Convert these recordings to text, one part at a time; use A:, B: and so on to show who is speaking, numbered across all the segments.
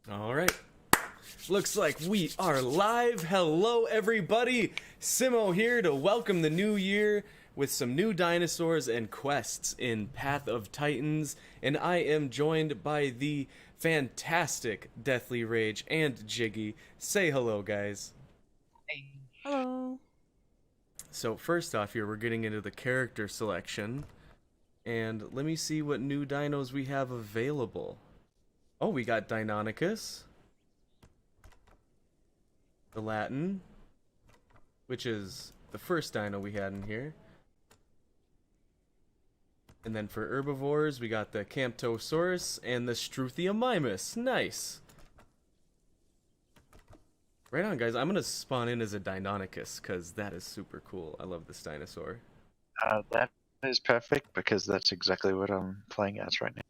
A: All right. Looks like we are live. Hello, everybody. Simo here to welcome the new year with some new dinosaurs and quests in Path of Titans. And I am joined by the fantastic Deathlyrage and Jiggy. Say hello, guys.
B: Hello.
A: So, first off, here we're getting into the character selection. And let me see what new dinos we have available. Oh, we got Deinonychus, the Latin, which is the first dino we had in here. And then for herbivores, we got the Camptosaurus and the Struthiomimus. Nice. Right on, guys. I'm going to spawn in as a Deinonychus, because that is super cool. I love this dinosaur.
C: That is perfect because that's exactly what I'm playing as right now.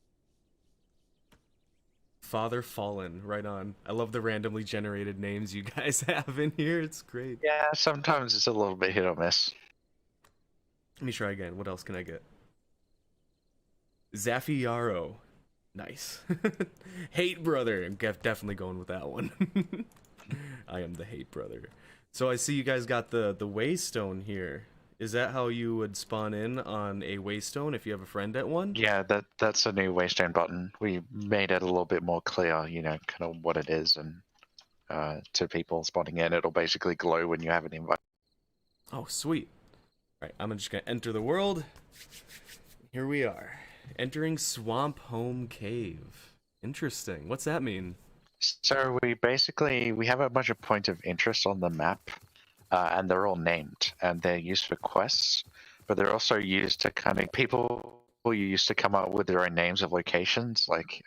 A: Father Fallen, right on. I love the randomly generated names you guys have in here. It's great.
C: Yeah, sometimes it's a little bit hit or miss.
A: Let me try again. What else can I get? Zaffiaro. Nice. Hate Brother. I'm definitely going with that one. I am the Hate Brother. So I see you guys got the Waystone here. Is that how you would spawn in on a Waystone if you have a friend at one?
C: Yeah, that's a new Waystone button. We made it a little bit more clear, kind of what it is, and to people spawning in, it'll basically glow when you have an invite.
A: Oh, sweet. All right, I'm just going to enter the world. Here we are. Entering Swamp Home Cave. Interesting. What's that mean?
C: So we have a bunch of points of interest on the map, and they're all named, and they're used for quests, but they're also used to kind of people used to come up with their own names of locations, like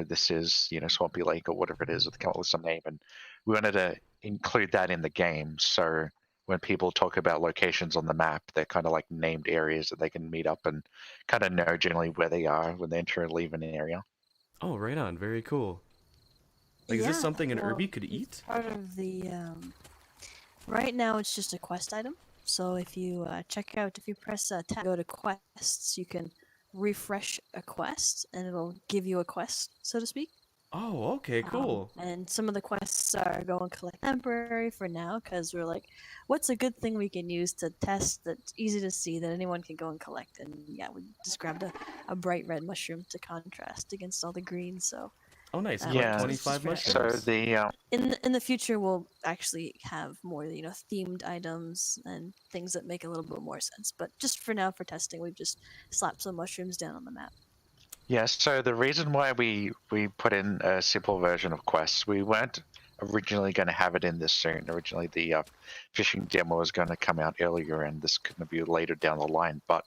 C: this is Swampy Lake or whatever it is, or they come up with some name, and we wanted to include that in the game. So when people talk about locations on the map, they're kind of like named areas that they can meet up and kind of know generally where they are when they enter and leave an area.
A: Oh, right on. Very cool. Like, is this something an Herbie could eat?
B: Part of the right now it's just a quest item. So if you if you press tab, go to quests, you can refresh a quest, and it'll give you a quest, so to speak.
A: Oh, okay, cool.
B: And some of the quests are go and collect temporary for now, because we're like, what's a good thing we can use to test that's easy to see that anyone can go and collect? And yeah, we just grabbed a bright red mushroom to contrast against all the green. So
A: oh, nice.
C: Yeah,
A: 25 mushrooms.
C: So the
B: in the future we'll actually have more themed items and things that make a little bit more sense. But just for now, for testing, we've just slapped some mushrooms down on the map.
C: Yes, so the reason why we put in a simple version of quests, we weren't originally going to have it in this soon. Originally, the fishing demo was going to come out earlier, and this could be later down the line. But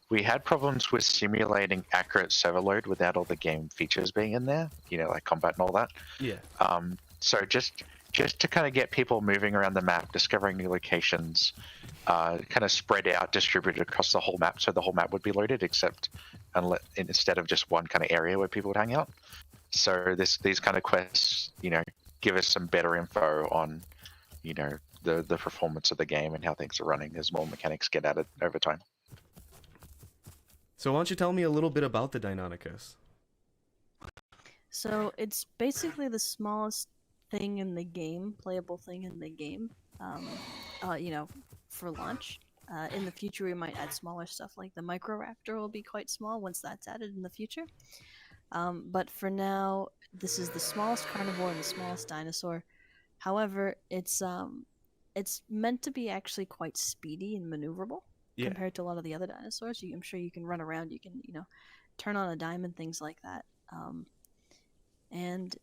C: we had problems with simulating accurate server load without all the game features being in there, like combat and all that.
A: Yeah.
C: So just to kind of get people moving around the map, discovering new locations, kind of spread out, distributed across the whole map, so the whole map would be loaded, instead of just one kind of area where people would hang out. So these kind of quests, give us some better info on, the performance of the game and how things are running as more mechanics get added over time.
A: So why don't you tell me a little bit about the Deinonychus?
B: So it's basically the smallest thing in the game, playable thing in the game, for launch. In the future, we might add smaller stuff, like the Microraptor will be quite small once that's added in the future. But for now, this is the smallest carnivore and the smallest dinosaur. However, it's meant to be actually quite speedy and maneuverable compared to a lot of the other dinosaurs. I'm sure you can run around, you can turn on a dime and things like that. And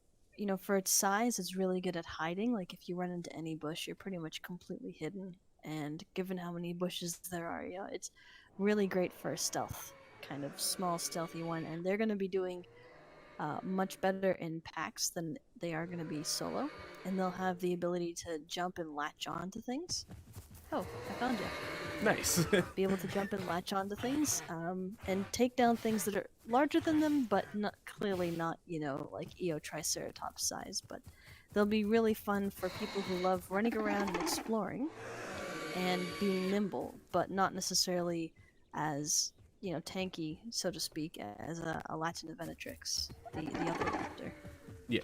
B: for its size, it's really good at hiding. Like if you run into any bush, you're pretty much completely hidden. And given how many bushes there are, it's really great for a stealth, kind of small stealthy one. And they're going to be doing much better in packs than they are going to be solo. And they'll have the ability to jump and latch on to things. Oh, I found you.
A: Nice.
B: Be able to jump and latch onto things, and take down things that are larger than them, but clearly not, like Triceratops size. But they'll be really fun for people who love running around and exploring, and being nimble, but not necessarily as tanky, so to speak, as a Latin Venatrix, the other raptor.
A: Yeah.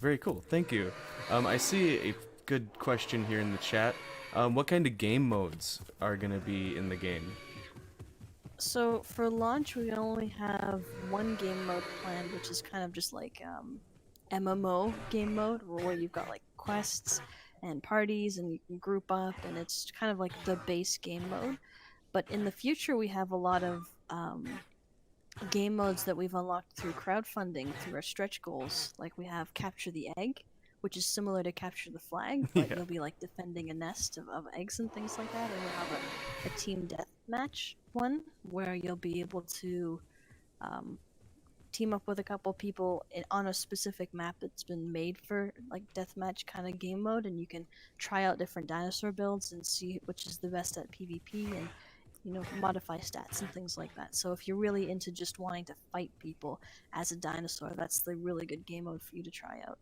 A: Very cool. Thank you. I see a good question here in the chat. What kind of game modes are going to be in the game?
B: So for launch, we only have one game mode planned, which is kind of just like MMO game mode, where you've got like quests and parties, and you can group up, and it's kind of like the base game mode. But in the future, we have a lot of game modes that we've unlocked through crowdfunding, through our stretch goals. Like we have Capture the Egg, which is similar to Capture the Flag, but you'll be like defending a nest of eggs and things like that. And we'll have a team deathmatch one where you'll be able to team up with a couple people on a specific map that's been made for like deathmatch kind of game mode, and you can try out different dinosaur builds and see which is the best at PvP and modify stats and things like that. So if you're really into just wanting to fight people as a dinosaur, that's the really good game mode for you to try out.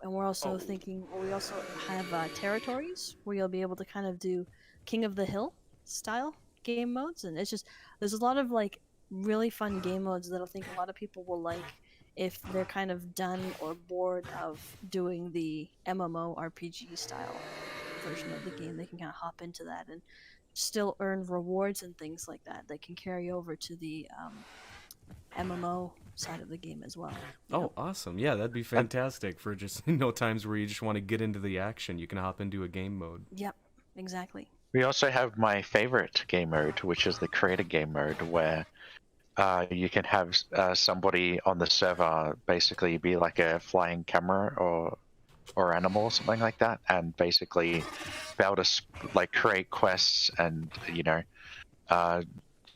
B: And we're also thinking, we also have territories where you'll be able to kind of do King of the Hill style game modes, and it's just, there's a lot of like really fun game modes that I think a lot of people will like if they're kind of done or bored of doing the MMO RPG style version of the game. They can kind of hop into that and still earn rewards and things like that can carry over to the MMO side of the game as well.
A: Oh, awesome. Yeah, that'd be fantastic for just times where you just want to get into the action. You can hop into a game mode.
B: Yep, exactly.
C: We also have my favorite game mode, which is the creator game mode, where you can have somebody on the server basically be like a flying camera or animal or something like that, and basically be able to like create quests and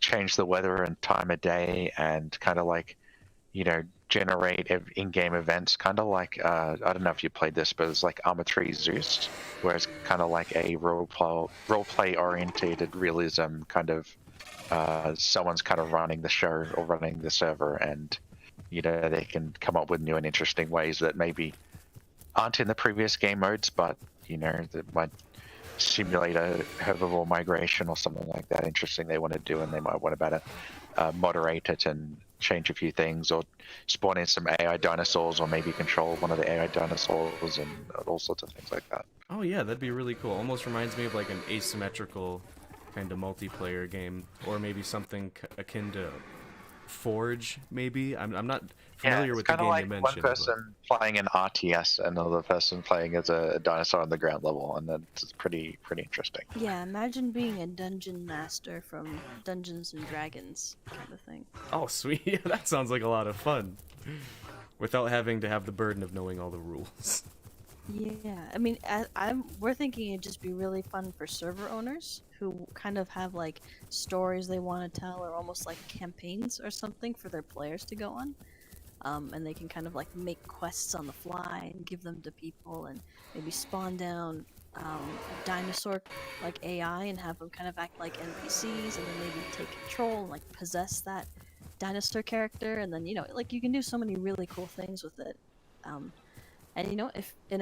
C: change the weather and time of day and kind of like generate in-game events, kind of like I don't know if you played this, but it's like Arma 3 Zeus, where it's kind of like a role play oriented realism kind of someone's kind of running the show or running the server, and they can come up with new and interesting ways that maybe aren't in the previous game modes, but that might simulate a herbivore migration or something like that interesting they want to do, and they might want to better moderate it and change a few things, or spawn in some AI dinosaurs, or maybe control one of the AI dinosaurs, and all sorts of things like that.
A: Oh yeah, that'd be really cool. Almost reminds me of like an asymmetrical kind of multiplayer game, or maybe something akin to Forge, maybe. I'm not familiar with the game
C: like
A: you mentioned.
C: One person playing an RTS and another person playing as a dinosaur on the ground level, and that's pretty interesting.
B: Yeah, imagine being a dungeon master from Dungeons and Dragons kind of thing.
A: Oh sweet, yeah, that sounds like a lot of fun. Without having to have the burden of knowing all the rules.
B: Yeah, I mean, we're thinking it'd just be really fun for server owners who kind of have like stories they want to tell, or almost like campaigns or something for their players to go on. And they can kind of like make quests on the fly and give them to people, and maybe spawn down a dinosaur like AI and have them kind of act like NPCs, and then maybe take control and like possess that dinosaur character, and then like you can do so many really cool things with it. And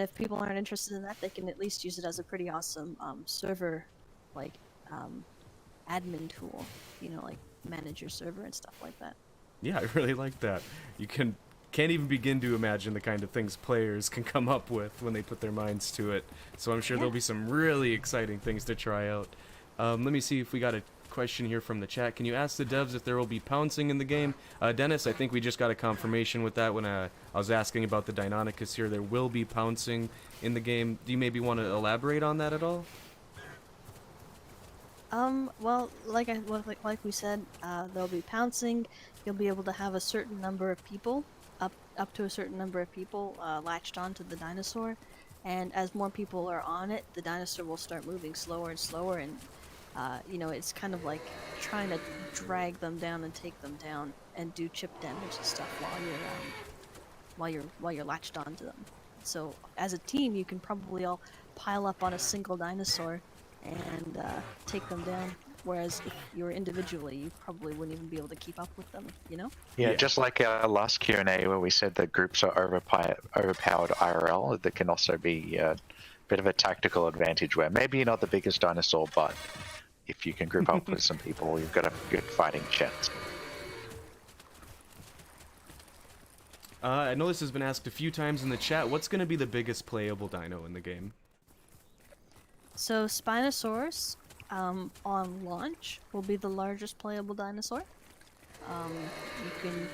B: if people aren't interested in that, they can at least use it as a pretty awesome server, like admin tool. Like manage your server and stuff like that.
A: Yeah, I really like that. You can't even begin to imagine the kind of things players can come up with when they put their minds to it. So I'm sure there'll be some really exciting things to try out. Let me see if we got a question here from the chat. Can you ask the devs if there will be pouncing in the game? Dennis, I think we just got a confirmation with that when I was asking about the Deinonychus here. There will be pouncing in the game. Do you maybe want to elaborate on that at all?
B: Well, like we said, there'll be pouncing. You'll be able to have a certain number of people, up to a certain number of people, latched onto the dinosaur, and as more people are on it, the dinosaur will start moving slower and slower, and it's kind of like trying to drag them down and take them down and do chip damage and stuff while you're latched onto them. So as a team, you can probably all pile up on a single dinosaur and take them down. Whereas if you were individually, you probably wouldn't even be able to keep up with them,
C: Yeah, just like our last Q&A where we said that groups are overpowered IRL, there can also be a bit of a tactical advantage where maybe you're not the biggest dinosaur, but if you can group up with some people, you've got a good fighting chance.
A: I know this has been asked a few times in the chat. What's going to be the biggest playable dino in the game?
B: So Spinosaurus, on launch, will be the largest playable dinosaur.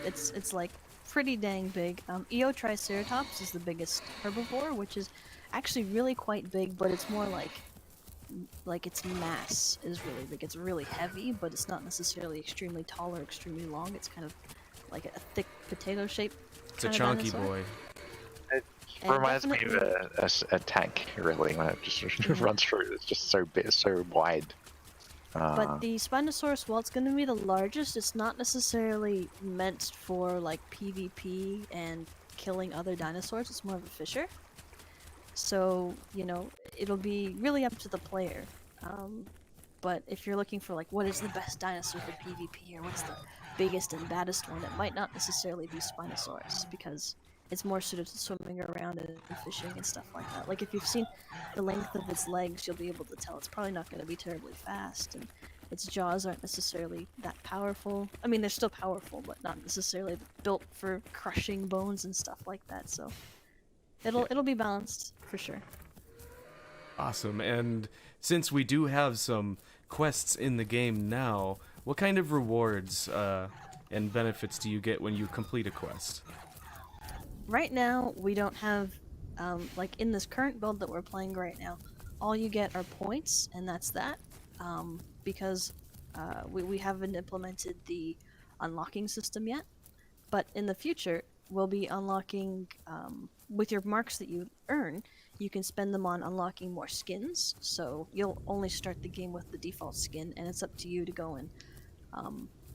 B: It's like pretty dang big. Eotriceratops is the biggest herbivore, which is actually really quite big, but it's more like its mass is really big. It's really heavy, but it's not necessarily extremely tall or extremely long. It's kind of like a thick potato shape.
A: It's a chunky boy.
C: It
B: And
C: reminds me of
B: definitely-
C: a tank, really, when it just runs through. It's just so big, so wide.
B: But the Spinosaurus, while it's going to be the largest, it's not necessarily meant for like PvP and killing other dinosaurs. It's more of a fisher. So, you know, it'll be really up to the player. But if you're looking for like what is the best dinosaur for PvP or what's the biggest and baddest one, it might not necessarily be Spinosaurus because it's more suited to swimming around and fishing and stuff like that. Like if you've seen the length of its legs, you'll be able to tell it's probably not going to be terribly fast, and its jaws aren't necessarily that powerful. I mean, they're still powerful, but not necessarily built for crushing bones and stuff like that. So it'll be balanced for sure.
A: Awesome. And since we do have some quests in the game now, what kind of rewards and benefits do you get when you complete a quest?
B: Right now, we don't have, like in this current build that we're playing right now, all you get are points, and that's that, because we haven't implemented the unlocking system yet. But in the future, we'll be unlocking, with your marks that you earn, you can spend them on unlocking more skins, so you'll only start the game with the default skin, and it's up to you to go and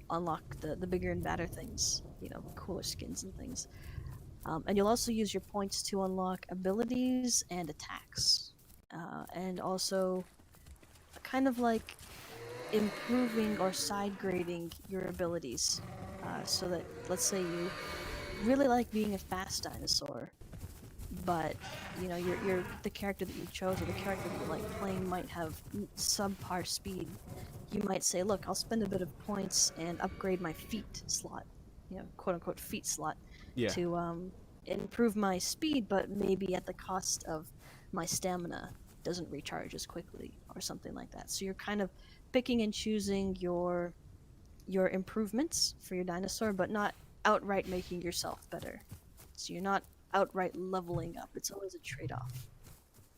B: unlock the bigger and badder things, you know, cooler skins and things. And you'll also use your points to unlock abilities and attacks. And also kind of like improving or side grading your abilities. So that, let's say you really like being a fast dinosaur, but you know, the character that you chose or the character that you like playing might have subpar speed. You might say, look, I'll spend a bit of points and upgrade my feet slot, you know, quote unquote feet slot,
A: Yeah.
B: to improve my speed, but maybe at the cost of my stamina doesn't recharge as quickly or something like that. So you're kind of picking and choosing your improvements for your dinosaur, but not outright making yourself better. So you're not outright leveling up. It's always a trade-off.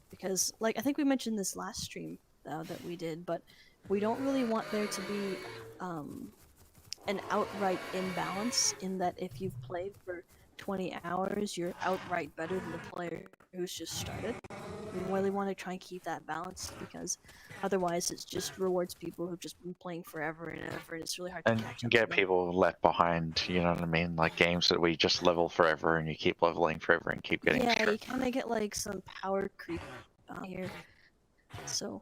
B: Because, like, I think we mentioned this last stream that we did, but we don't really want there to be an outright imbalance in that if you've played for 20 hours, you're outright better than the player who's just started. We really want to try and keep that balance because otherwise it just rewards people who've just been playing forever and ever, and it's really hard to
C: And
B: catch up
C: get
B: to them.
C: people left behind, you know what I mean? Like games that we just level forever and you keep leveling forever and keep getting
B: Yeah,
C: stronger.
B: you kind of get like some power creep here. So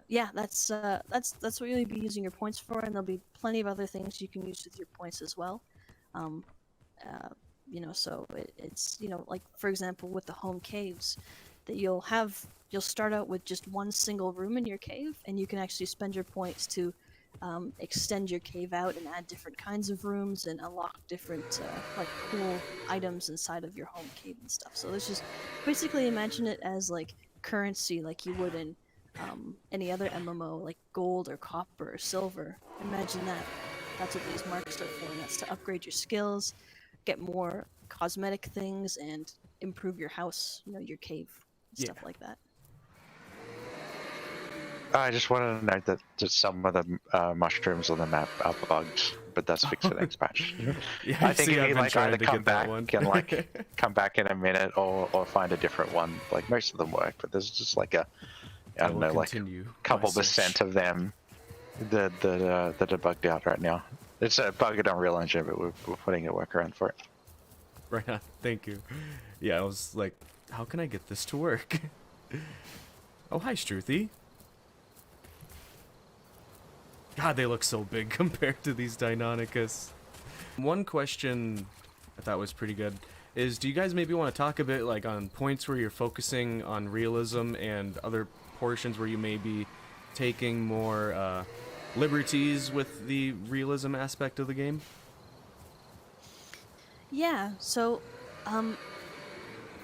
B: yeah, that's what you'll be using your points for, and there'll be plenty of other things you can use with your points as well. You know, so it's, you know, like for example with the home caves, that you'll start out with just one single room in your cave, and you can actually spend your points to extend your cave out and add different kinds of rooms and unlock different like cool items inside of your home cave and stuff. So let's just basically imagine it as like currency, like you would in any other MMO, like gold or copper or silver. Imagine that. That's what these marks are for, and that's to upgrade your skills, get more cosmetic things, and improve your house, you know, your cave, stuff like that.
C: I just wanted to note that just some of the mushrooms on the map are bugged, but that's fixed for the next patch.
A: Yeah,
C: I think
A: see,
C: if
A: I've
C: you
A: been
C: like
A: trying
C: either
A: to
C: come
A: get that
C: back
A: one.
C: and like come back in a minute or find a different one, like most of them work, but there's just like a I don't know, like a couple percent of them that are bugged out right now. It's bugged on Real Engine, but we're putting a workaround for it.
A: Right on. Thank you. Yeah, I was like, how can I get this to work? Oh, hi, Struthy. God, they look so big compared to these Deinonychus. One question I thought was pretty good is, do you guys maybe want to talk a bit like on points where you're focusing on realism and other portions where you may be taking more liberties with the realism aspect of the game?
B: Yeah, so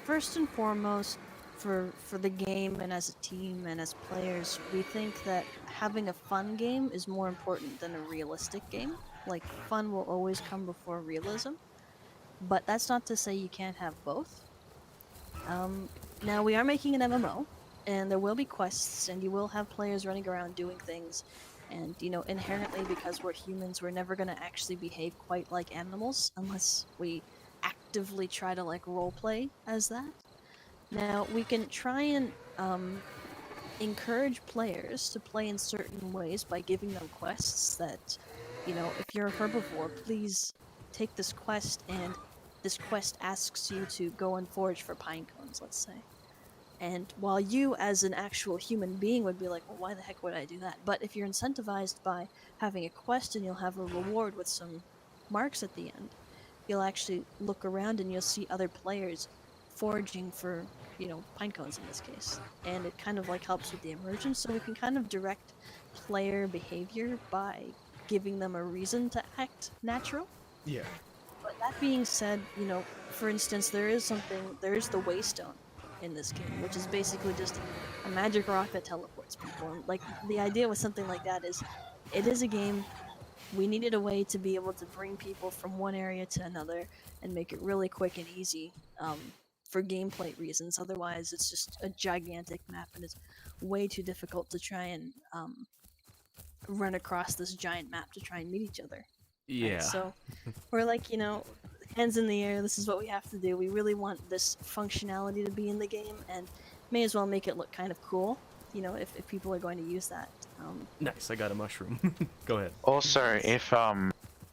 B: First and foremost, for the game and as a team and as players, we think that having a fun game is more important than a realistic game. Like, fun will always come before realism, but that's not to say you can't have both. Now we are making an MMO, and there will be quests, and you will have players running around doing things, and inherently, because we're humans, we're never gonna actually behave quite like animals unless we actively try to like roleplay as that. Now we can try and encourage players to play in certain ways by giving them quests that, if you're a herbivore, please take this quest, and this quest asks you to go and forage for pine cones, let's say. And while you, as an actual human being, would be like, well, why the heck would I do that? But if you're incentivized by having a quest and you'll have a reward with some marks at the end, you'll actually look around and you'll see other players foraging for, pine cones in this case. And it kind of like helps with the immersion, so we can kind of direct player behavior by giving them a reason to act natural.
A: Yeah.
B: But that being said, for instance, there is the Waystone in this game, which is basically just a magic rock that teleports people. And like, the idea with something like that is, it is a game. We needed a way to be able to bring people from one area to another and make it really quick and easy, for gameplay reasons. Otherwise, it's just a gigantic map, and it's way too difficult to try and run across this giant map to try and meet each other.
A: Yeah.
B: Right? So we're like, hands in the air, this is what we have to do. We really want this functionality to be in the game, and may as well make it look kind of cool, if people are going to use that.
A: Nice, I got a mushroom. Go ahead.
C: Also,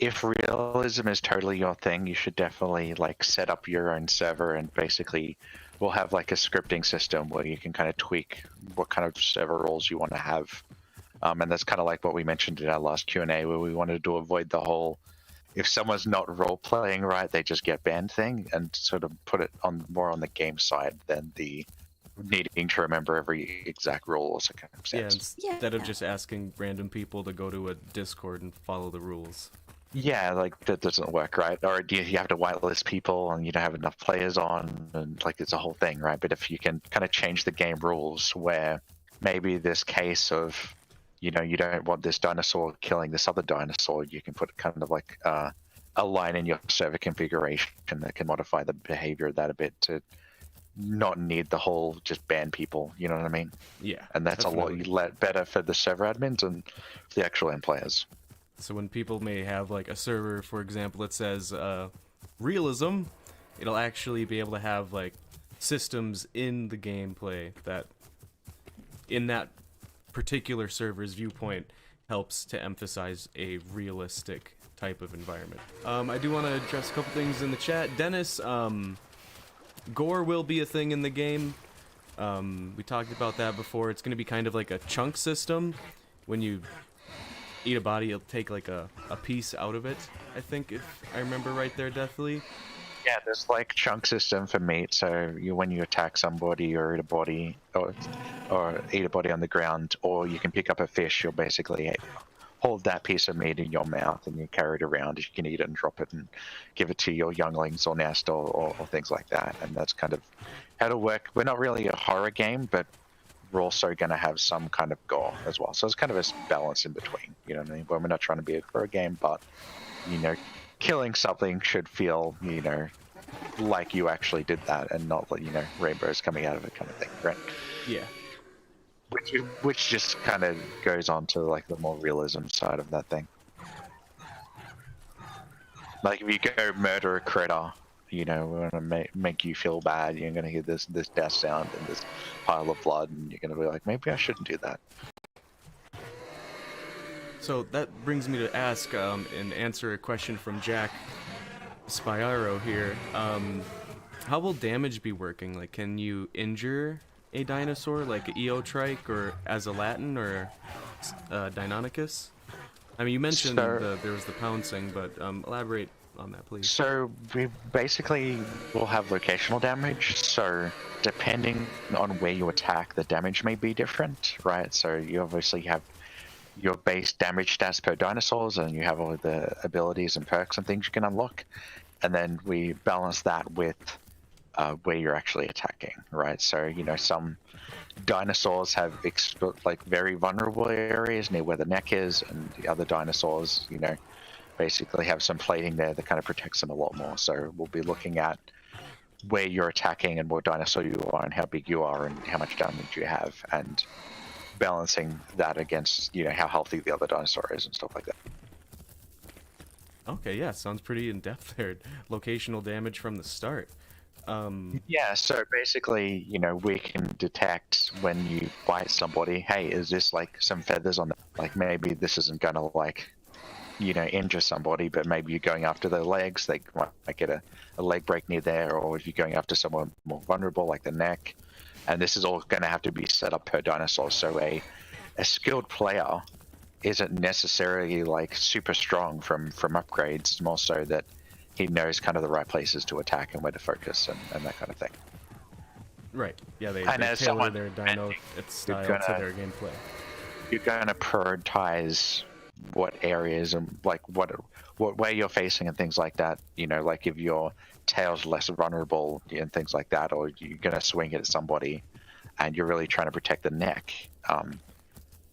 C: if realism is totally your thing, you should definitely like set up your own server, and basically we'll have like a scripting system where you can kind of tweak what kind of server roles you want to have. And that's kind of like what we mentioned in our last Q&A, where we wanted to avoid the whole, if someone's not role-playing right, they just get banned thing, and sort of put it on more on the game side than the needing to remember every exact rule also kind of sense.
A: Yeah, instead of just asking random people to go to a Discord and follow the rules.
C: Yeah, like that doesn't work, right? Or you have to whitelist people and you don't have enough players on, and like it's a whole thing, right? But if you can kind of change the game rules where maybe this case of, you don't want this dinosaur killing this other dinosaur, you can put kind of like a line in your server configuration that can modify the behavior of that a bit to not need the whole just ban people, you know what I mean?
A: Yeah.
C: And that's
A: definitely.
C: a lot better for the server admins and the actual end players.
A: So when people may have like a server, for example, that says Realism, it'll actually be able to have like systems in the gameplay that, in that particular server's viewpoint, helps to emphasize a realistic type of environment. I do want to address a couple things in the chat. Dennis, gore will be a thing in the game. We talked about that before. It's going to be kind of like a chunk system. When you eat a body, it'll take like a piece out of it, I think, if I remember right there, Deathly.
C: Yeah, there's like chunk system for meat, so when you attack somebody or eat a body, or eat a body on the ground, or you can pick up a fish, you'll basically hold that piece of meat in your mouth and you carry it around. You can eat it and drop it and give it to your younglings or nest or things like that. And that's kind of how to work. We're not really a horror game, but we're also going to have some kind of gore as well. So it's kind of a balance in between, you know what I mean? Well, we're not trying to be a horror game, but, killing something should feel, like you actually did that and not, rainbows coming out of it kind of thing, right?
A: Yeah.
C: Which just kind of goes on to like the more realism side of that thing. Like if you go murder a critter, we're gonna make you feel bad. You're gonna hear this death sound and this pile of blood, and you're gonna be like, maybe I shouldn't do that.
A: So that brings me to ask and answer a question from Jack Spyro here. How will damage be working? Like, can you injure a dinosaur like a Eotrike or as a Latin or Deinonychus? I mean, you mentioned there was the pouncing, but elaborate on that, please.
C: So we basically will have locational damage. So depending on where you attack, the damage may be different, right? So you obviously have your base damage stats per dinosaurs, and you have all the abilities and perks and things you can unlock. and then we balance that with where you're actually attacking, right? So, you know, some dinosaurs have like very vulnerable areas near where the neck is, and the other dinosaurs, you know, basically have some plating there that kind of protects them a lot more. So we'll be looking at where you're attacking and what dinosaur you are and how big you are and how much damage you have, and balancing that against, you know, how healthy the other dinosaur is and stuff like that.
A: Okay, yeah, sounds pretty in-depth there. Locational damage from the start.
C: Yeah, so basically, you know, we can detect when you bite somebody, hey, is this like some feathers on the, like maybe this isn't gonna like, you know, injure somebody, but maybe you're going after their legs, they might get a leg break near there, or if you're going after someone more vulnerable like the neck, and this is all gonna have to be set up per dinosaur. So a skilled player isn't necessarily like super strong from upgrades, it's more so that he knows kind of the right places to attack and where to focus and that kind of thing.
A: Right. Yeah, they
C: And
A: tailor
C: as someone
A: their dino style to their gameplay.
C: You're going to prioritize what areas and like what where you're facing and things like that. You know, like if your tail's less vulnerable and things like that, or you're going to swing it at somebody and you're really trying to protect the neck.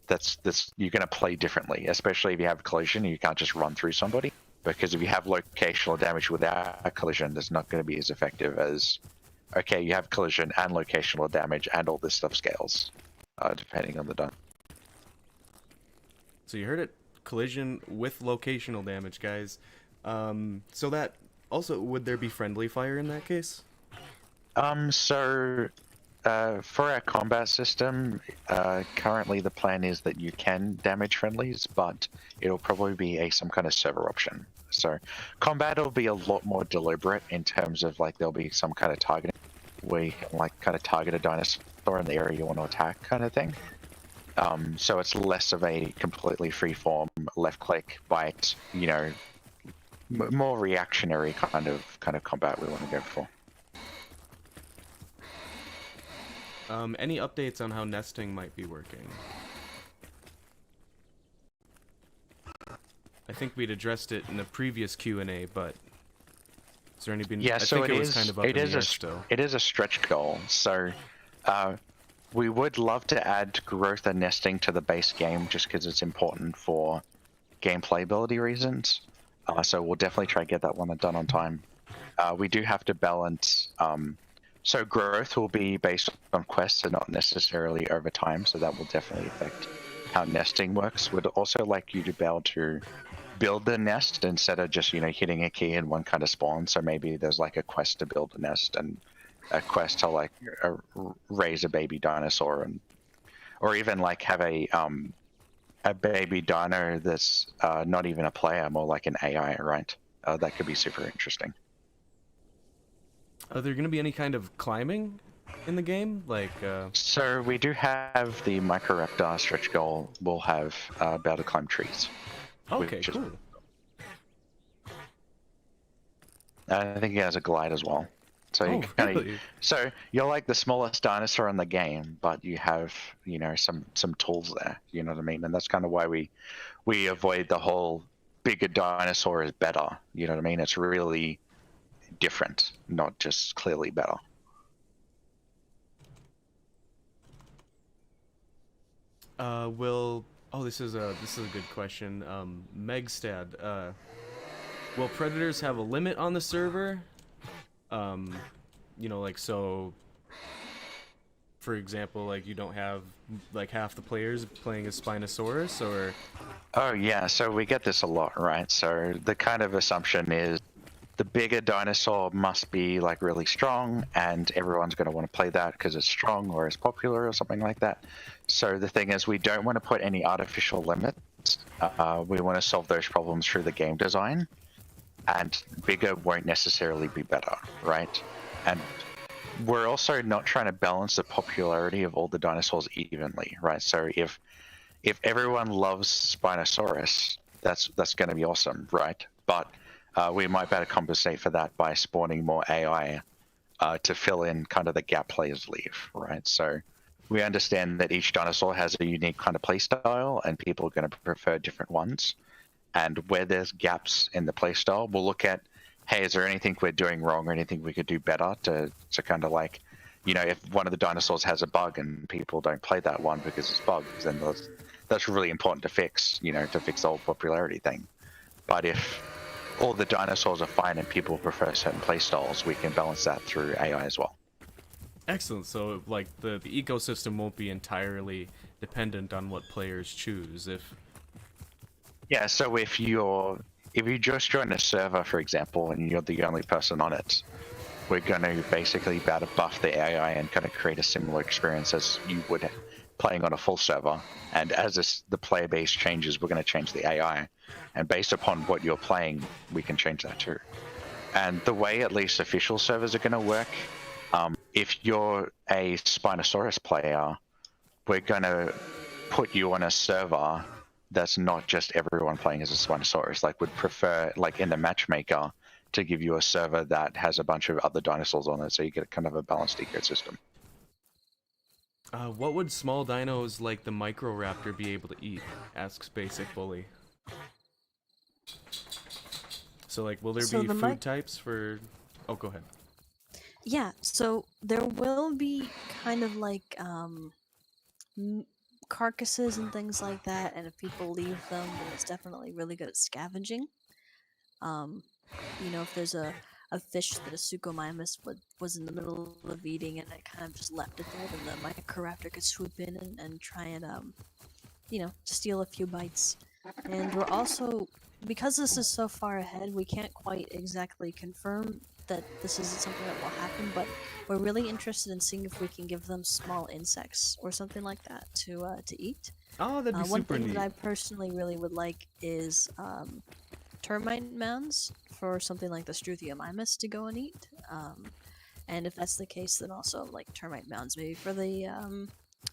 C: That's you're going to play differently, especially if you have collision. You can't just run through somebody, because if you have locational damage without a collision, that's not going to be as effective as, okay, you have collision and locational damage and all this stuff scales, depending on the done.
A: So you heard it, collision with locational damage, guys. So that also, would there be friendly fire in that case?
C: For our combat system, currently the plan is that you can damage friendlies, but it'll probably be some kind of server option. So combat will be a lot more deliberate in terms of like there'll be some kind of targeting where you can like kind of target a dinosaur in the area you want to attack kind of thing. So it's less of a completely free-form left click bite, you know, more reactionary kind of combat we want to go for.
A: Any updates on how nesting might be working? I think we'd addressed it in the previous Q&A, but is there any been?
C: Yeah,
A: I
C: so
A: think it was kind of up in the air still.
C: It is a stretch goal. So we would love to add growth and nesting to the base game just because it's important for game playability reasons. So we'll definitely try to get that one done on time. We do have to balance. So growth will be based on quests and not necessarily over time, so that will definitely affect how nesting works. We'd also like you to be able to build the nest instead of just, you know, hitting a key and one kind of spawn. So maybe there's like a quest to build a nest and a quest to like raise a baby dinosaur, and or even like have a baby dino that's not even a player, more like an AI, right? That could be super interesting.
A: Are there going to be any kind of climbing in the game? Like,
C: So we do have the Microraptor stretch goal. We'll have be able to climb trees.
A: Okay, cool.
C: I think he has a glide as well. So you
A: really?
C: So you're like the smallest dinosaur in the game, but you have, you know, some tools there. You know what I mean? And that's kind of why we avoid the whole bigger dinosaur is better. You know what I mean? It's really different, not just clearly better.
A: This is a good question. Megstad, will predators have a limit on the server? You know, like, so for example, like you don't have like half the players playing as Spinosaurus, or?
C: Oh yeah, so we get this a lot, right? So the kind of assumption is the bigger dinosaur must be like really strong, and everyone's going to want to play that because it's strong or it's popular or something like that. So the thing is, we don't want to put any artificial limits. We want to solve those problems through the game design, and bigger won't necessarily be better, right? And we're also not trying to balance the popularity of all the dinosaurs evenly, right? So if everyone loves Spinosaurus, that's going to be awesome, right? But we might better compensate for that by spawning more AI to fill in kind of the gap players leave, right? So we understand that each dinosaur has a unique kind of play style, and people are going to prefer different ones. And where there's gaps in the play style, we'll look at hey, is there anything we're doing wrong or anything we could do better to kind of like, you know, if one of the dinosaurs has a bug and people don't play that one because it's bugged, then that's really important to fix, you know, to fix the whole popularity thing. But if all the dinosaurs are fine and people prefer certain playstyles, we can balance that through AI as well.
A: Excellent. So, like, the ecosystem won't be entirely dependent on what players choose.
C: Yeah, so if you just join a server, for example, and you're the only person on it, we're going to basically be able to buff the AI and kind of create a similar experience as you would playing on a full server. And as the player base changes, we're going to change the AI. And based upon what you're playing, we can change that too. And the way at least official servers are going to work, if you're a Spinosaurus player, we're going to put you on a server that's not just everyone playing as a Spinosaurus. Like, would prefer, like in the matchmaker, to give you a server that has a bunch of other dinosaurs on it, so you get kind of a balanced ecosystem.
A: What would small dinos like the Microraptor be able to eat? Asks Basic Bully. So, like, will there be food types for... Oh, go ahead.
B: Yeah, so there will be kind of like carcasses and things like that, and if people leave them, then it's definitely really good at scavenging. You know, if there's a fish that a Suchomimus was in the middle of eating and it kind of just left it there, then the Microraptor could swoop in and try and, you know, steal a few bites. And we're also, because this is so far ahead, we can't quite exactly confirm that this isn't something that will happen, but we're really interested in seeing if we can give them small insects or something like that to eat.
A: Oh, that'd be
B: one
A: super
B: thing
A: neat.
B: that I personally really would like is termite mounds for something like the Struthiomimus to go and eat. And if that's the case, then also like termite mounds maybe for the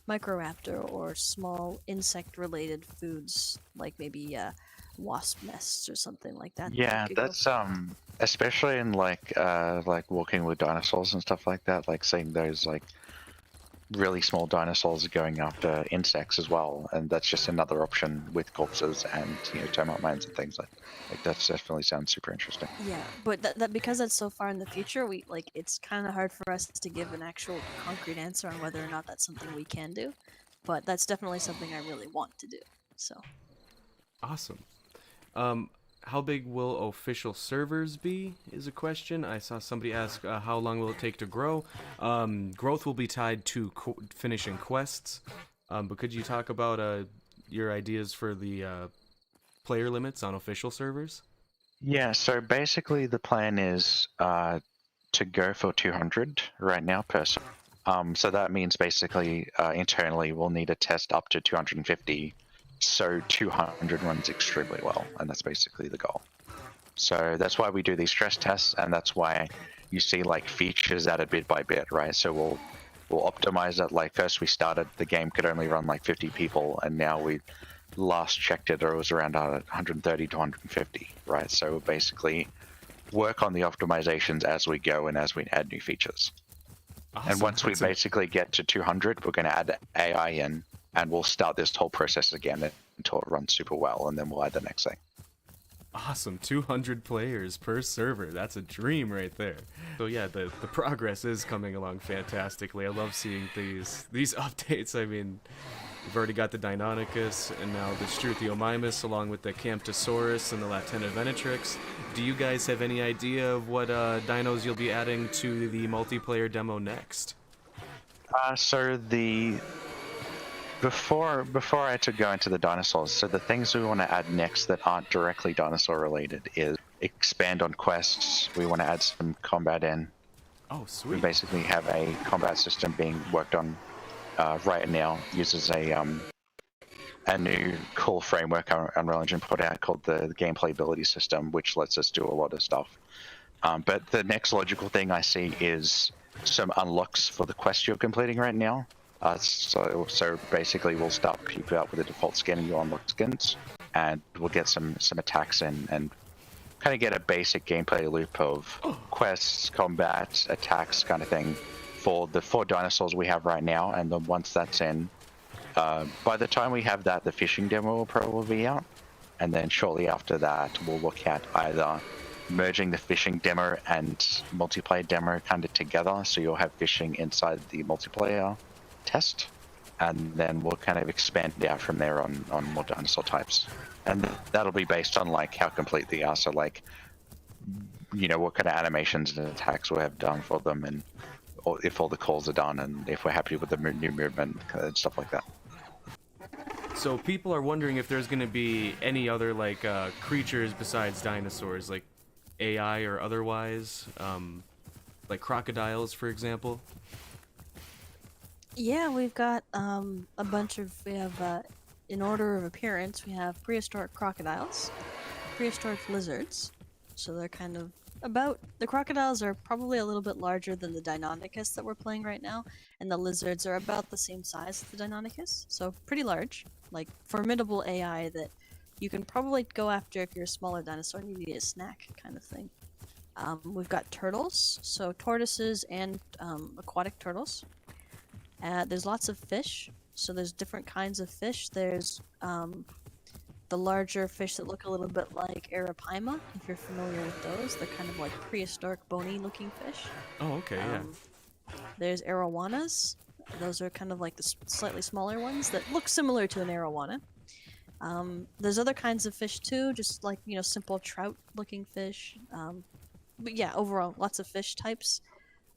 B: Microraptor, or small insect-related foods like maybe wasp nests or something like that.
C: Yeah, that's especially in like walking with dinosaurs and stuff like that, like seeing those like really small dinosaurs going after insects as well, and that's just another option with corpses and, you know, termite mines and things like that. Definitely sounds super interesting.
B: Yeah, but that because that's so far in the future, we like it's kind of hard for us to give an actual concrete answer on whether or not that's something we can do, but that's definitely something I really want to do. So
A: Awesome. How big will official servers be is a question. I saw somebody ask how long will it take to grow. Growth will be tied to finishing quests, but could you talk about your ideas for the player limits on official servers?
C: Yeah, so basically the plan is to go for 200 right now per server. So that means basically internally we'll need to test up to 250. So 200 runs extremely well, and that's basically the goal. So that's why we do these stress tests, and that's why you see like features added bit by bit, right? So we'll optimize it. Like first we started, the game could only run like 50 people, and now we last checked it, or it was around 130 to 150, right? So we'll basically work on the optimizations as we go and as we add new features. Awesome. And once we basically get to 200, we're going to add AI in, and we'll start this whole process again until it runs super well, and then we'll add the next thing.
A: Awesome, 200 players per server. That's a dream right there. So yeah, the progress is coming along fantastically. I love seeing these updates. I mean, we've already got the Deinonychus and now the Struthiomimus along with the Camptosaurus and the Latena Venatrix. Do you guys have any idea of what dinos you'll be adding to the multiplayer demo next?
C: So before I had to go into the dinosaurs, so the things we want to add next that aren't directly dinosaur related is expand on quests. We want to add some combat in.
A: Oh, sweet.
C: We basically have a combat system being worked on right now. Uses a new cool framework Unreal Engine put out called the gameplay ability system, which lets us do a lot of stuff. But the next logical thing I see is some unlocks for the quest you're completing right now. So basically we'll start people out with a default skin and you unlock skins, and we'll get some attacks in and kind of get a basic gameplay loop of quests, combat, attacks kind of thing for the 4 dinosaurs we have right now. And then once that's in, by the time we have that, the fishing demo will probably be out. And then shortly after that, we'll look at either merging the fishing demo and multiplayer demo kind of together. So you'll have fishing inside the multiplayer test, and then we'll kind of expand out from there on more dinosaur types. And that'll be based on like how complete they are. So like, you know, what kind of animations and attacks we'll have done for them, and or if all the calls are done, and if we're happy with the new movement and stuff like that.
A: So people are wondering if there's going to be any other like creatures besides dinosaurs, like AI or otherwise, like crocodiles, for example.
B: Yeah, we've got a bunch of, we have, in order of appearance, we have prehistoric crocodiles, prehistoric lizards, so they're kind of about, the crocodiles are probably a little bit larger than the Deinonychus that we're playing right now, and the lizards are about the same size as the Deinonychus, so pretty large, like formidable AI that you can probably go after if you're a smaller dinosaur and you need a snack kind of thing. We've got turtles, so tortoises and aquatic turtles. There's lots of fish, so there's different kinds of fish. There's the larger fish that look a little bit like arapaima, if you're familiar with those. They're kind of like prehistoric bony looking fish.
A: Oh, okay, yeah.
B: There's arowanas. Those are kind of like the slightly smaller ones that look similar to an arowana. There's other kinds of fish too, just like, you know, simple trout looking fish. But yeah, overall, lots of fish types.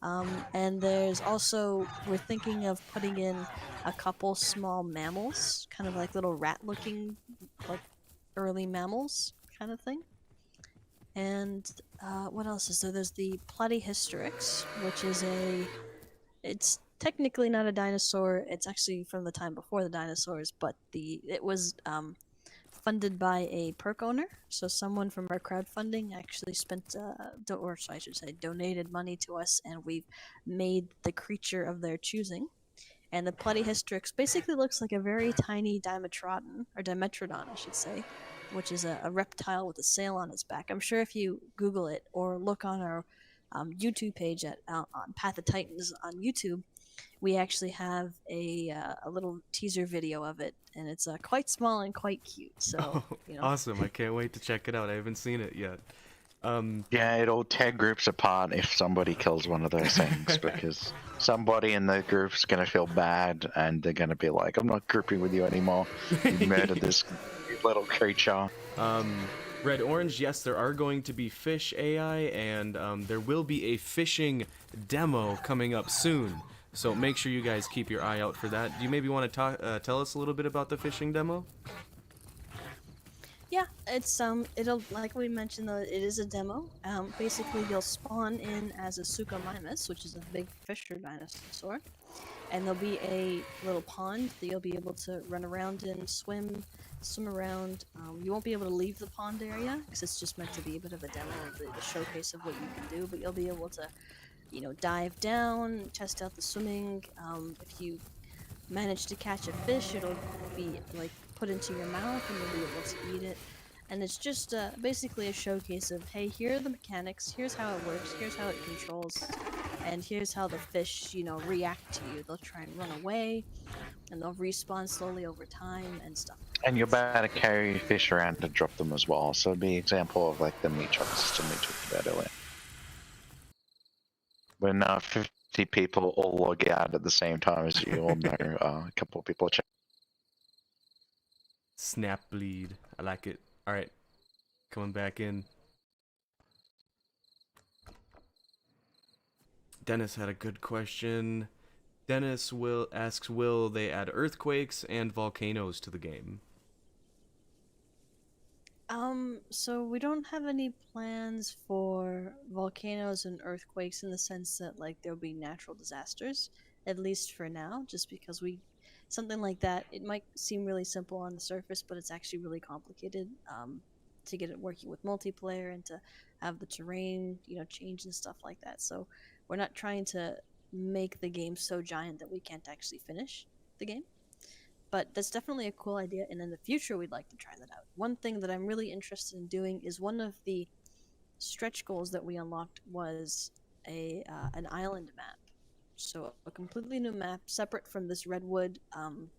B: And there's also, we're thinking of putting in a couple small mammals, kind of like little rat-looking, like early mammals kind of thing. And what else is there? There's the Platyhystrix, which is it's technically not a dinosaur. It's actually from the time before the dinosaurs, but it was funded by a perk owner. So someone from our crowdfunding actually I should say donated money to us, and we've made the creature of their choosing. And the Platyhystrix basically looks like a very tiny Dimetrodon, or Dimetrodon, I should say, which is a reptile with a sail on its back. I'm sure if you Google it or look on our YouTube page on Path of Titans on YouTube, we actually have a little teaser video of it, and it's quite small and quite cute. So, you know.
A: Awesome! I can't wait to check it out. I haven't seen it yet.
C: Yeah, it'll tear groups apart if somebody kills one of those things, because somebody in the group's gonna feel bad, and they're gonna be like, "I'm not grouping with you anymore. You murdered this little creature."
A: Red Orange, yes, there are going to be fish AI, and there will be a fishing demo coming up soon. So make sure you guys keep your eye out for that. Do you maybe want to tell us a little bit about the fishing demo?
B: Yeah, it's it'll, like we mentioned though, it is a demo. Basically you'll spawn in as a Suchomimus, which is a big fisher dinosaur, and there'll be a little pond that you'll be able to run around in, swim around. You won't be able to leave the pond area because it's just meant to be a bit of a demo of the showcase of what you can do, but you'll be able to, you know, dive down, test out the swimming. If you manage to catch a fish, it'll be like put into your mouth and you'll be able to eat it. And it's just basically a showcase of, hey, here are the mechanics, here's how it works, here's how it controls, and here's how the fish, you know, react to you. They'll try and run away, and they'll respawn slowly over time and stuff.
C: And you're about to carry fish around to drop them as well, so it'll be an example of like the meat truck system we talked about earlier. When 50 people all log out at the same time, as you all know, a couple of people are checking.
A: Snap bleed. I like it. Alright. Coming back in. Dennis had a good question. Dennis asks, will they add earthquakes and volcanoes to the game?
B: So we don't have any plans for volcanoes and earthquakes in the sense that, like, there'll be natural disasters, at least for now, just because something like that, it might seem really simple on the surface, but it's actually really complicated, to get it working with multiplayer and to have the terrain, you know, change and stuff like that. So we're not trying to make the game so giant that we can't actually finish the game. But that's definitely a cool idea, and in the future we'd like to try that out. One thing that I'm really interested in doing is, one of the stretch goals that we unlocked was an island map. So a completely new map, separate from this redwood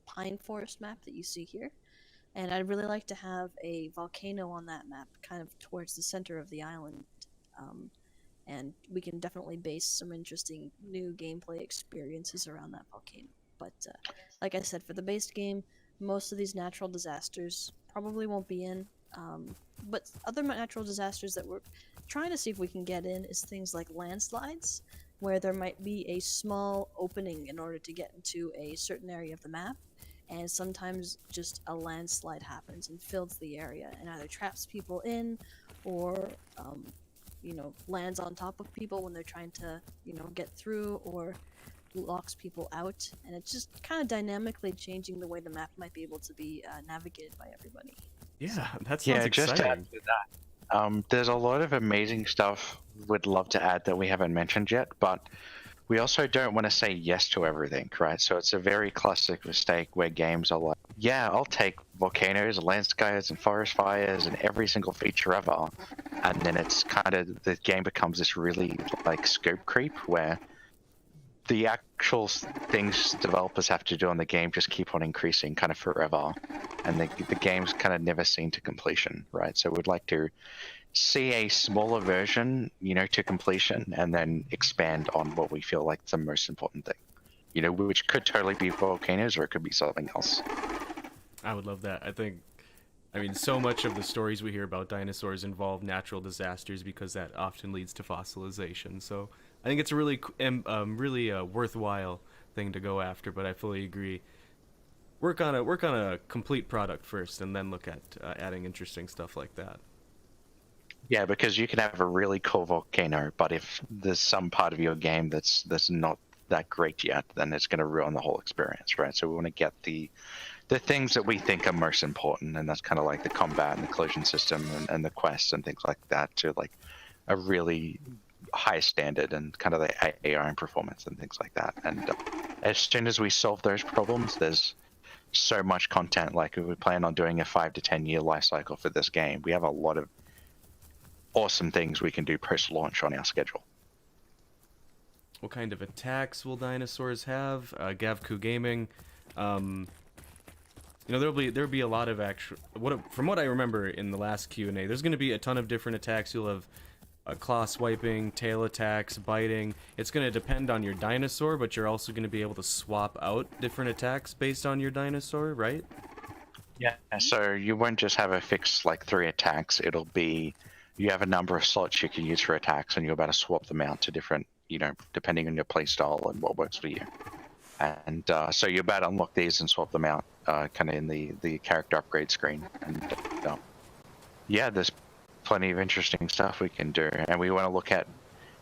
B: pine forest map that you see here. And I'd really like to have a volcano on that map, kind of towards the center of the island, And we can definitely base some interesting new gameplay experiences around that volcano. But like I said, for the base game, most of these natural disasters probably won't be in. But other natural disasters that we're trying to see if we can get in is things like landslides, where there might be a small opening in order to get into a certain area of the map, and sometimes just a landslide happens and fills the area and either traps people in or lands on top of people when they're trying to get through, or locks people out, and it's just kind of dynamically changing the way the map might be able to be navigated by everybody.
A: Yeah, that sounds
C: Yeah, just to add
A: exciting.
C: to that, there's a lot of amazing stuff we'd love to add that we haven't mentioned yet, but we also don't want to say yes to everything, right? So it's a very classic mistake where games are like, yeah, I'll take volcanoes, landscapes, and forest fires, and every single feature ever. And then it's kind of, the game becomes this really like scope creep where the actual things developers have to do on the game just keep on increasing kind of forever. And the game's kind of never seen to completion, right? So we'd like to see a smaller version, to completion, and then expand on what we feel like the most important thing, which could totally be volcanoes or it could be something else.
A: I would love that. I mean, so much of the stories we hear about dinosaurs involve natural disasters because that often leads to fossilization. So I think it's a really worthwhile thing to go after. But I fully agree. Work on a complete product first, and then look at adding interesting stuff like that.
C: Yeah, because you can have a really cool volcano, but if there's some part of your game that's not that great yet, then it's going to ruin the whole experience, right? So we want to get the things that we think are most important, and that's kind of like the combat and the collision system and the quests and things like that, to like a really high standard and kind of the AI and performance and things like that. And as soon as we solve those problems, there's so much content. Like we plan on doing a 5 to 10 year life cycle for this game. We have a lot of awesome things we can do post-launch on our schedule.
A: What kind of attacks will dinosaurs have? Gavku Gaming, there'll be a lot of from what I remember in the last Q&A, there's going to be a ton of different attacks. You'll have claw swiping, tail attacks, biting. It's going to depend on your dinosaur, but you're also going to be able to swap out different attacks based on your dinosaur, right?
C: Yeah. So you won't just have a fixed like 3 attacks. It'll be you have a number of slots you can use for attacks, and you're about to swap them out to different, depending on your playstyle and what works for you. And so you're about to unlock these and swap them out, kind of in the character upgrade screen. And yeah, there's plenty of interesting stuff we can do, and we want to look at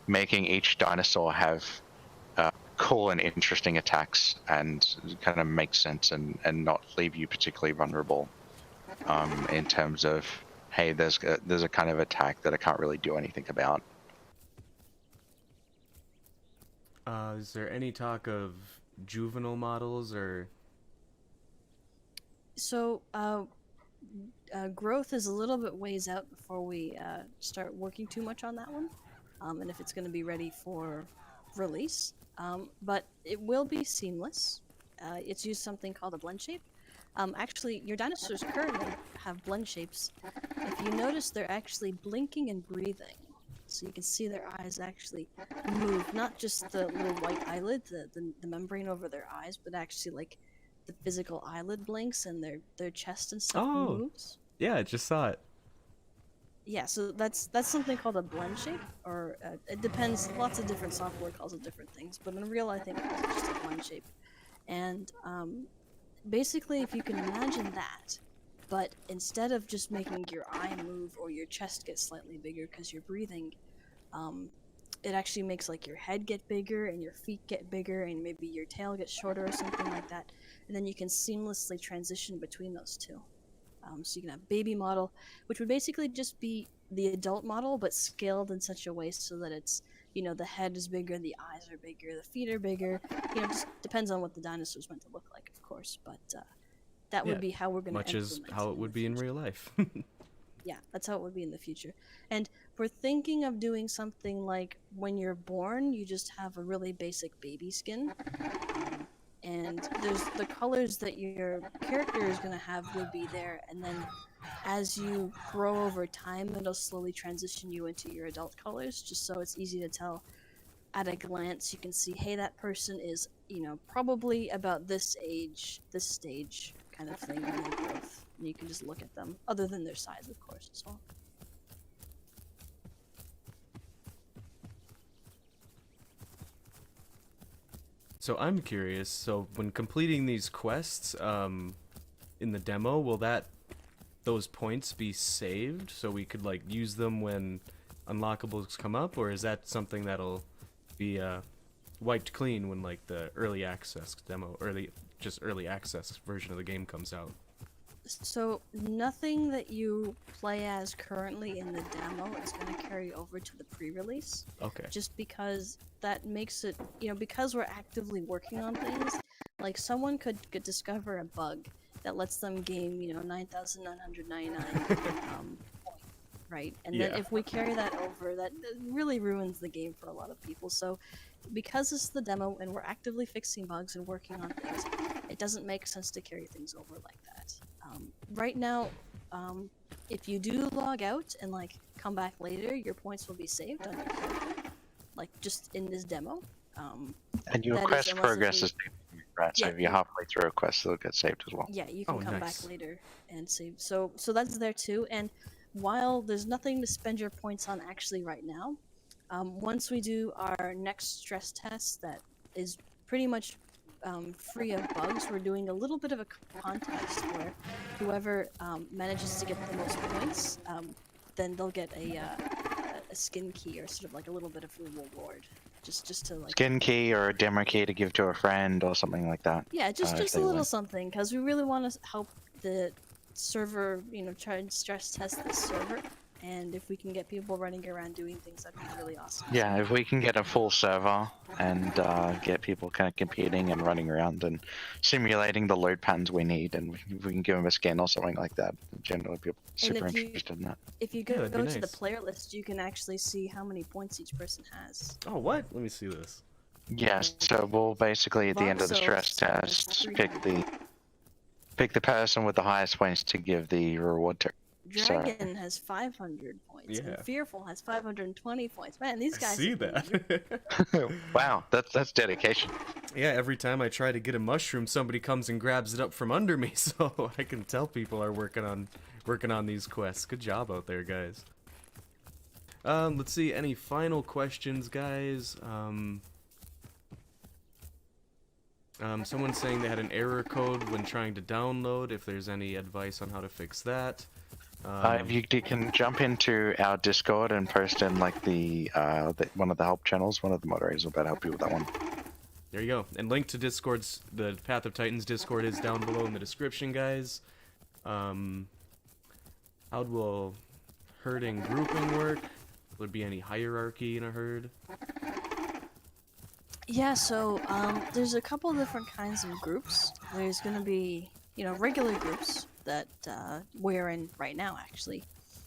C: making each dinosaur have cool and interesting attacks and kind of make sense and not leave you particularly vulnerable in terms of, hey, there's a kind of attack that I can't really do anything about.
A: Is there any talk of juvenile models or?
B: So growth is a little bit ways out before we start working too much on that one, and if it's going to be ready for release. But it will be seamless. It's used something called a blend shape. Actually, your dinosaurs currently have blend shapes. If you notice, they're actually blinking and breathing. So you can see their eyes actually move, not just the little white eyelid, the membrane over their eyes, but actually like the physical eyelid blinks and their chest and stuff moves.
A: Yeah, I just saw it.
B: Yeah, so that's something called a blend shape, or it depends. Lots of different software calls it different things, but in real, I think it's just a blend shape. And basically, if you can imagine that, but instead of just making your eye move or your chest get slightly bigger because you're breathing, it actually makes like your head get bigger and your feet get bigger and maybe your tail gets shorter or something like that. And then you can seamlessly transition between those two. So you can have baby model, which would basically just be the adult model, but scaled in such a way so that it's, the head is bigger, the eyes are bigger, the feet are bigger. Just depends on what the dinosaur's meant to look like, of course. But that would be how we're going to
A: much as how it would be in real life.
B: Yeah, that's how it would be in the future. And we're thinking of doing something like when you're born, you just have a really basic baby skin. And there's the colors that your character is going to have would be there, and then as you grow over time, it'll slowly transition you into your adult colors, just so it's easy to tell at a glance. You can see, hey, that person is, probably about this age, this stage kind of thing in their growth. And you can just look at them, other than their size, of course, as well.
A: So I'm curious, so when completing these quests in the demo, will those points be saved so we could like use them when unlockables come up, or is that something that'll be wiped clean when like the early access version of the game comes out?
B: So nothing that you play as currently in the demo is going to carry over to the pre-release.
A: Okay.
B: Just because that makes it, because we're actively working on things, like someone could discover a bug that lets them gain, 9,999 right? And then if we carry that over, that really ruins the game for a lot of people. So because it's the demo and we're actively fixing bugs and working on things, it doesn't make sense to carry things over like that. Right now, if you do log out and like come back later, your points will be saved on your character, like just in this demo.
C: And your quest progress is right. So if you're halfway through a quest, it'll get saved as well.
B: Yeah, you can come back later and save. So that's there too. And while there's nothing to spend your points on actually right now, once we do our next stress test that is pretty much free of bugs, we're doing a little bit of a contest where whoever manages to get the most points, then they'll get a skin key, or sort of like a little bit of a reward, just to like
C: skin key or a demo key to give to a friend or something like that.
B: Yeah, just a little something, because we really want to help the server, try and stress test the server. And if we can get people running around doing things, that'd be really awesome.
C: Yeah, if we can get a full server and get people kind of competing and running around and simulating the load patterns we need, and if we can give them a skin or something like that, generally people are super interested in that.
B: If you go to the player list, you can actually see how many points each person has.
A: Oh, what? Let me see this.
C: Yes, so we'll basically at the end of the stress test pick the person with the highest points to give the reward to.
B: Dragon has 500 points, and Fearful has 520 points. Man, these guys.
A: See that?
C: Wow, that's dedication.
A: Yeah, every time I try to get a mushroom, somebody comes and grabs it up from under me, so I can tell people are working on these quests. Good job out there, guys. Let's see, any final questions, guys? Someone's saying they had an error code when trying to download, if there's any advice on how to fix that.
C: You can jump into our Discord and post in like the one of the help channels. One of the moderators will better help you with that one.
A: There you go. And link to the Path of Titans Discord is down below in the description, guys. How will herding grouping work? Will there be any hierarchy in a herd?
B: Yeah, so there's a couple of different kinds of groups. There's going to be, regular groups that we're in right now, actually.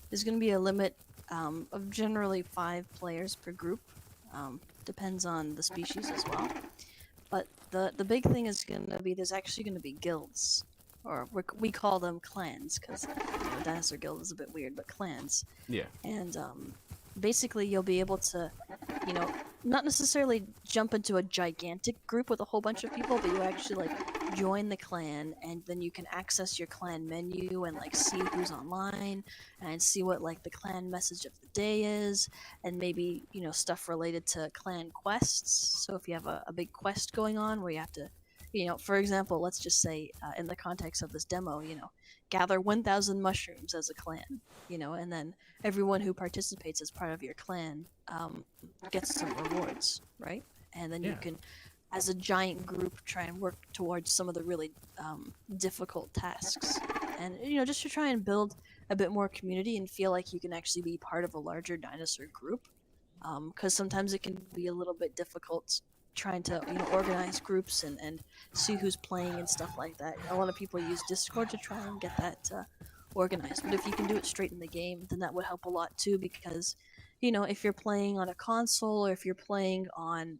B: There's going to be a limit of generally 5 players per group. Depends on the species as well. But the big thing is going to be, there's actually going to be guilds. Or we call them clans, because Dinosaur Guild is a bit weird, but clans.
A: Yeah.
B: And basically you'll be able to, not necessarily jump into a gigantic group with a whole bunch of people, but you actually like join the clan, and then you can access your clan menu and like see who's online and see what like the clan message of the day is, and maybe stuff related to clan quests. So if you have a big quest going on where you have to, for example, let's just say in the context of this demo, gather 1,000 mushrooms as a clan, and then everyone who participates as part of your clan gets some rewards, right? And then you can, as a giant group, try and work towards some of the really difficult tasks. And, just to try and build a bit more community and feel like you can actually be part of a larger dinosaur group. Because sometimes it can be a little bit difficult trying to organize groups and see who's playing and stuff like that. A lot of people use Discord to try and get that organized, but if you can do it straight in the game, then that would help a lot too, because if you're playing on a console or if you're playing on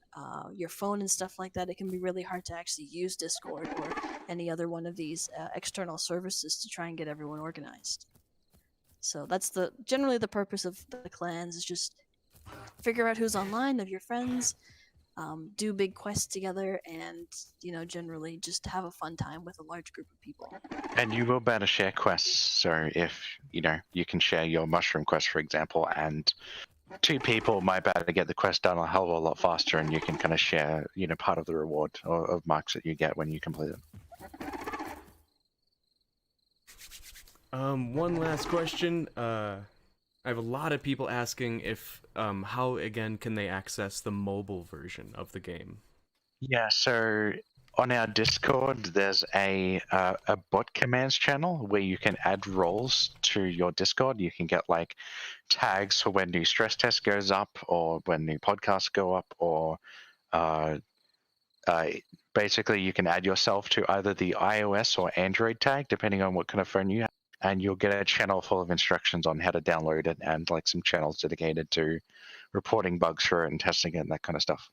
B: your phone and stuff like that, it can be really hard to actually use Discord or any other one of these external services to try and get everyone organized. So that's generally the purpose of the clans, is just figure out who's online of your friends, do big quests together, and generally just have a fun time with a large group of people.
C: And you will be able to share quests. So if you can share your mushroom quest, for example, and two people might be able to get the quest done a hell of a lot faster, and you can kind of share part of the reward of marks that you get when you complete it.
A: One last question. I have a lot of people asking if how again can they access the mobile version of the game?
C: Yeah, so on our Discord, there's a bot commands channel where you can add roles to your Discord. You can get like tags for when new stress test goes up, or when new podcasts go up, or basically you can add yourself to either the iOS or Android tag, depending on what kind of phone you have, and you'll get a channel full of instructions on how to download it, and like some channels dedicated to reporting bugs for it and testing it and that kind of stuff.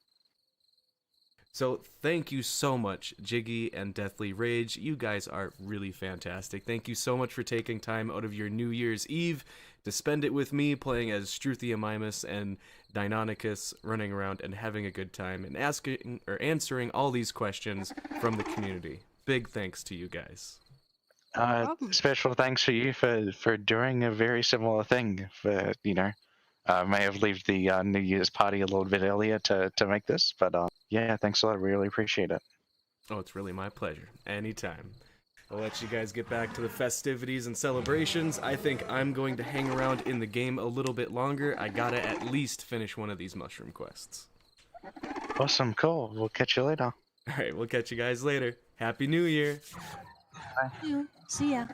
A: So thank you so much, Jiggy and Deathlyrage. You guys are really fantastic. Thank you so much for taking time out of your New Year's Eve to spend it with me, playing as Struthiomimus and Deinonychus, running around and having a good time, and asking or answering all these questions from the community. Big thanks to you guys.
C: Special thanks to you for doing a very similar thing. For may have left the New Year's party a little bit earlier to make this, but yeah, thanks a lot. Really appreciate it.
A: Oh, it's really my pleasure. Anytime. I'll let you guys get back to the festivities and celebrations. I think I'm going to hang around in the game a little bit longer. I gotta at least finish one of these mushroom quests.
C: Awesome, cool. We'll catch you later.
A: Alright, we'll catch you guys later. Happy New Year!
B: See ya.